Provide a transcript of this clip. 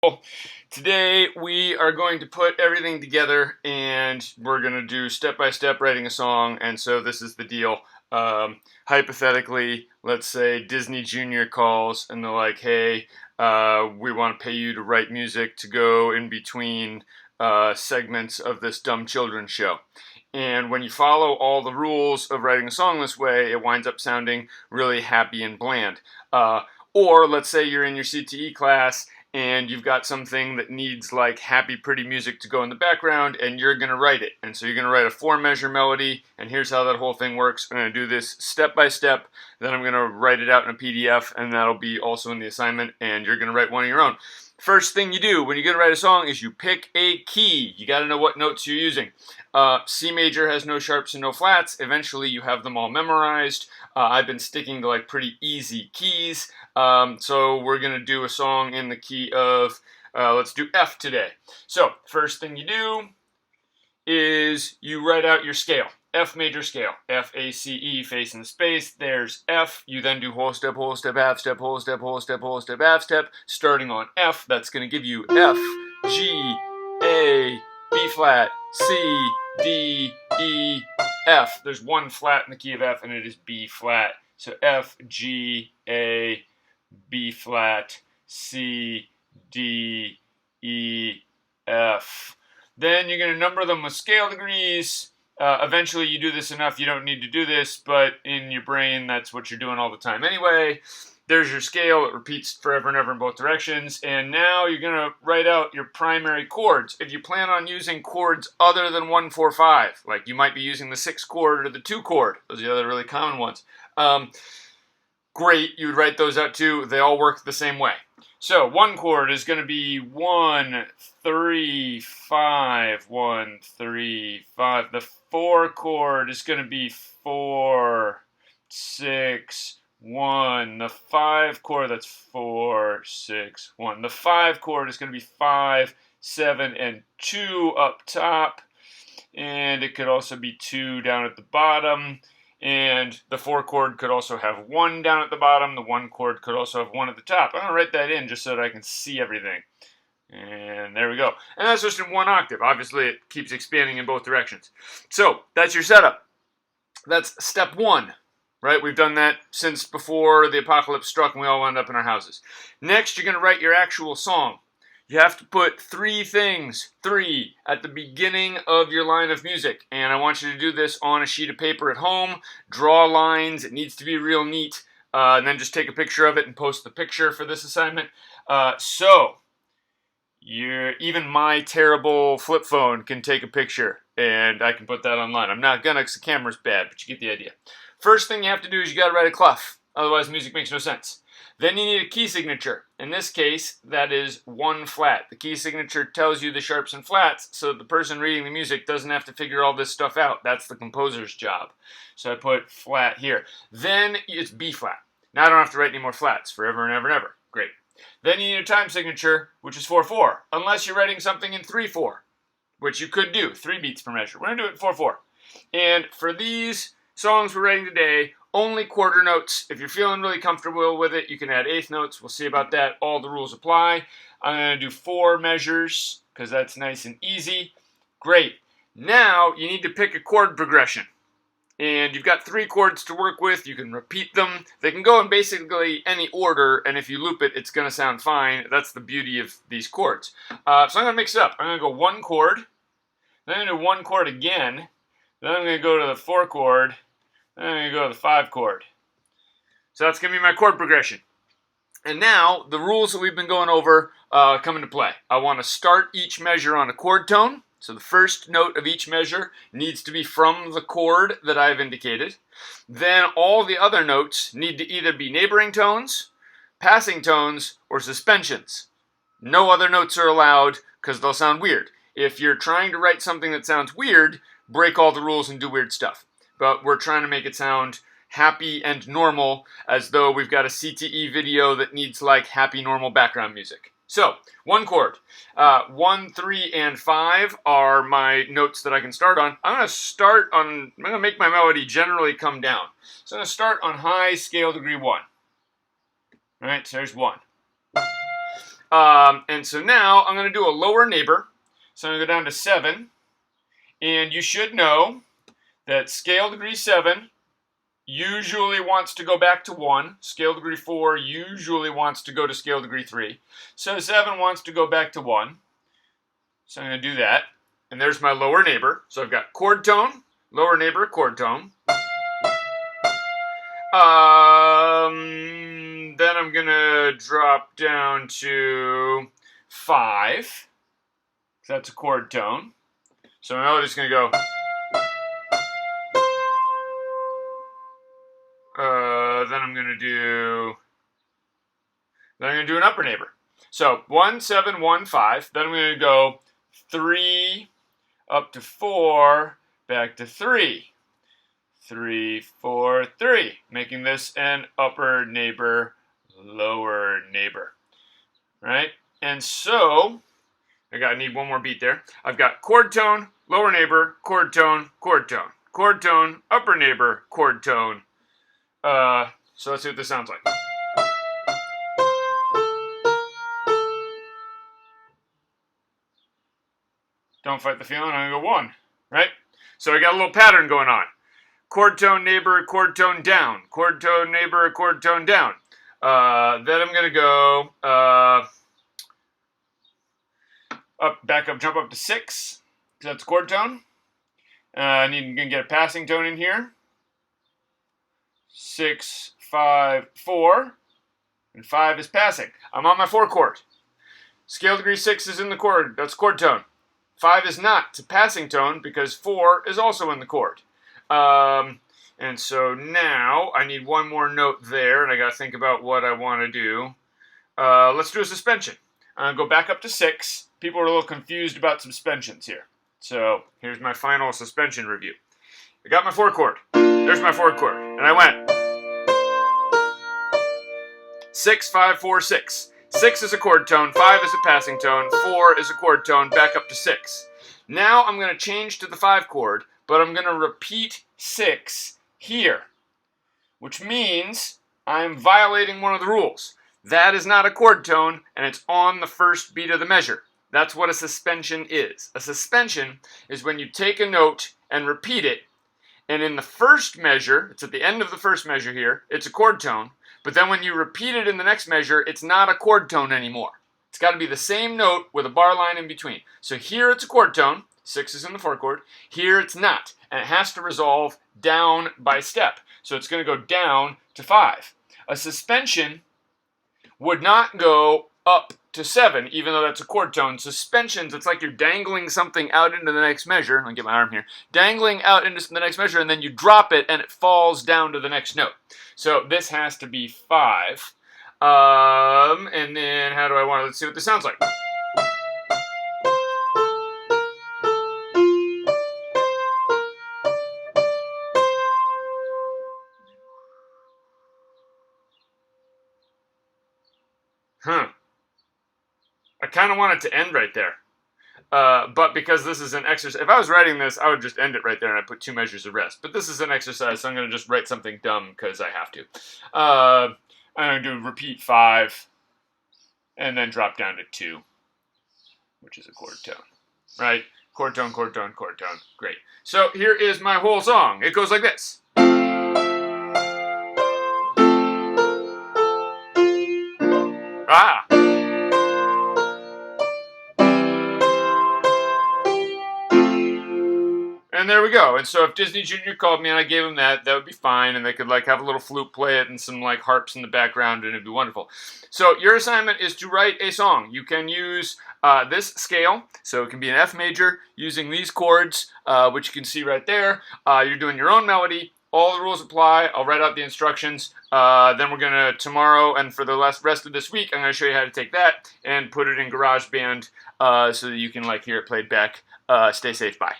Well, today we are going to put everything together and we're going to do step-by-step writing a song. And so this is the deal. Hypothetically, let's say Disney Junior calls and they're like, hey, we want to pay you to write music to go in between segments of this dumb children's show. And when you follow all the rules of writing a song this way, it winds up sounding really happy and bland. Or let's say you're in your CTE class and you've got something that needs like happy, pretty music to go in the background, and you're going to write it. And so you're going to write a 4-measure melody, and here's how that whole thing works. I'm going to do this step by step, then I'm going to write it out in a PDF, and that'll be also in the assignment, and you're going to write one of your own. First thing you do when you're going to write a song is you pick a key. You got to know what notes you're using. C major has no sharps and no flats. Eventually you have them all memorized. I've been sticking to like pretty easy keys. So we're going to do a song in the key of, let's do F today. So first thing you do is you write out your scale. F major scale, F-A-C-E, face in the space, there's F. You then do whole step, half step, whole step, whole step, whole step, half step, starting on F. That's going to give you F, G, A, B flat, C, D, E, F. There's one flat in the key of F and it is B flat. So F, G, A, B flat, C, D, E, F. Then you're going to number them with scale degrees. Eventually you do this enough, you don't need to do this, but in your brain that's what you're doing all the time anyway. There's your scale, it repeats forever and ever in both directions, and now you're going to write out your primary chords. If you plan on using chords other than 1, 4, 5, like you might be using the 6 chord or the 2 chord, those are the other really common ones. Great, you would write those out too, they all work the same way. So 1 chord is going to be 1, 3, 5, 1, 3, 5. The 4 chord is going to be 4, 6, 1. The 5 chord, that's 4, 6, 1. The 5 chord is going to be 5, 7, and 2 up top. And it could also be 2 down at the bottom. And the 4 chord could also have 1 down at the bottom. The 1 chord could also have 1 at the top. I'm going to write that in just so that I can see everything. And there we go. And that's just in 1 octave. Obviously, it keeps expanding in both directions. So that's your setup. That's step 1, right? We've done that since before the apocalypse struck and we all wound up in our houses. Next, you're going to write your actual song. You have to put 3 things, 3, at the beginning of your line of music. And I want you to do this on a sheet of paper at home. Draw lines. It needs to be real neat. And then just take a picture of it and post the picture for this assignment. Even my terrible flip phone can take a picture. And I can put that online. I'm not gonna because the camera's bad, but you get the idea. First thing you have to do is you got to write a clef. Otherwise, music makes no sense. Then you need a key signature. In this case, that is 1 flat. The key signature tells you the sharps and flats so that the person reading the music doesn't have to figure all this stuff out. That's the composer's job. So I put flat here. Then it's B flat. Now I don't have to write any more flats forever and ever and ever. Great. Then you need a time signature, which is 4/4, unless you're writing something in 3/4, which you could do, 3 beats per measure. We're going to do it in 4/4. And for these songs we're writing today, only quarter notes. If you're feeling really comfortable with it, you can add 1/8 notes. We'll see about that. All the rules apply. I'm going to do 4 measures because that's nice and easy. Great. Now you need to pick a chord progression. And you've got 3 chords to work with. You can repeat them. They can go in basically any order, and if you loop it, it's going to sound fine. That's the beauty of these chords. So I'm going to mix it up. I'm going to go 1 chord, then I'm going to do 1 chord again, then I'm going to go to the 4 chord, then I'm going to go to the 5 chord. So that's going to be my chord progression. And now, the rules that we've been going over come into play. I want to start each measure on a chord tone. So the first note of each measure needs to be from the chord that I've indicated. Then all the other notes need to either be neighboring tones, passing tones, or suspensions. No other notes are allowed because they'll sound weird. If you're trying to write something that sounds weird, break all the rules and do weird stuff. But we're trying to make it sound happy and normal, as though we've got a CTE video that needs like happy normal background music. So, 1 chord. 1, 3, and 5 are my notes that I can start on. I'm going to make my melody generally come down. So I'm going to start on high scale degree 1. All right, so there's 1. And so now I'm going to do a lower neighbor. So I'm going to go down to 7. And you should know that scale degree 7 usually wants to go back to 1. Scale degree 4 usually wants to go to scale degree 3. So 7 wants to go back to 1. So I'm going to do that. And there's my lower neighbor. So I've got chord tone, lower neighbor, chord tone. Then I'm going to drop down to 5. So that's a chord tone. So now I'm just going to go. Then I'm going to do an upper neighbor. So 1, 7, 1, 5. Then I'm going to go 3 up to 4, back to 3. 3, 4, 3, making this an upper neighbor, lower neighbor, right? And so I need one more beat there. I've got chord tone, lower neighbor, chord tone, chord tone, chord tone, upper neighbor, chord tone. So let's see what this sounds like. Don't fight the feeling. I'm gonna go 1, right? So I got a little pattern going on. Chord tone, neighbor, chord tone, down. Chord tone, neighbor, chord tone, down. Then I'm going to go back up, jump up to 6. So that's chord tone. I'm going to get a passing tone in here. 6, 5, 4. And 5 is passing. I'm on my 4 chord. Scale degree 6 is in the chord. That's chord tone. 5 is not. It's a passing tone because 4 is also in the chord. And so now I need one more note there, and I got to think about what I want to do. Let's do a suspension. I'm going to go back up to 6. People are a little confused about suspensions here. So here's my final suspension review. I got my 4 chord. There's my 4 chord. And I went 6, 5, 4, 6. 6 is a chord tone, 5 is a passing tone, 4 is a chord tone, back up to 6. Now I'm going to change to the 5 chord, but I'm going to repeat 6 here, which means I'm violating one of the rules. That is not a chord tone, and it's on the first beat of the measure. That's what a suspension is. A suspension is when you take a note and repeat it, and in the first measure, it's at the end of the first measure here, it's a chord tone, but then when you repeat it in the next measure, it's not a chord tone anymore. It's got to be the same note with a bar line in between. So here it's a chord tone, 6 is in the 4 chord, here it's not, and it has to resolve down by step. So it's going to go down to 5. A suspension would not go up to 7, even though that's a chord tone. Suspensions, it's like you're dangling something out into the next measure. I'll get my arm here. Dangling out into the next measure, and then you drop it, and it falls down to the next note. So this has to be 5. And then how do I want to, let's see what this sounds like. I kind of want it to end right there. But because this is an exercise, if I was writing this, I would just end it right there and I'd put 2 measures of rest. But this is an exercise, so I'm going to just write something dumb because I have to. I'm going to do repeat 5 and then drop down to 2, which is a chord tone. Right? Chord tone, chord tone, chord tone. Great. So here is my whole song. It goes like this. Ah! And there we go. And so if Disney Junior called me and I gave them that, that would be fine. And they could like have a little flute play it and some like harps in the background and it'd be wonderful. So your assignment is to write a song. You can use this scale. So it can be an F major using these chords, which you can see right there. You're doing your own melody. All the rules apply. I'll write out the instructions. Then we're going to, tomorrow and for the rest of this week, I'm going to show you how to take that and put it in GarageBand so that you can like hear it played back. Stay safe. Bye.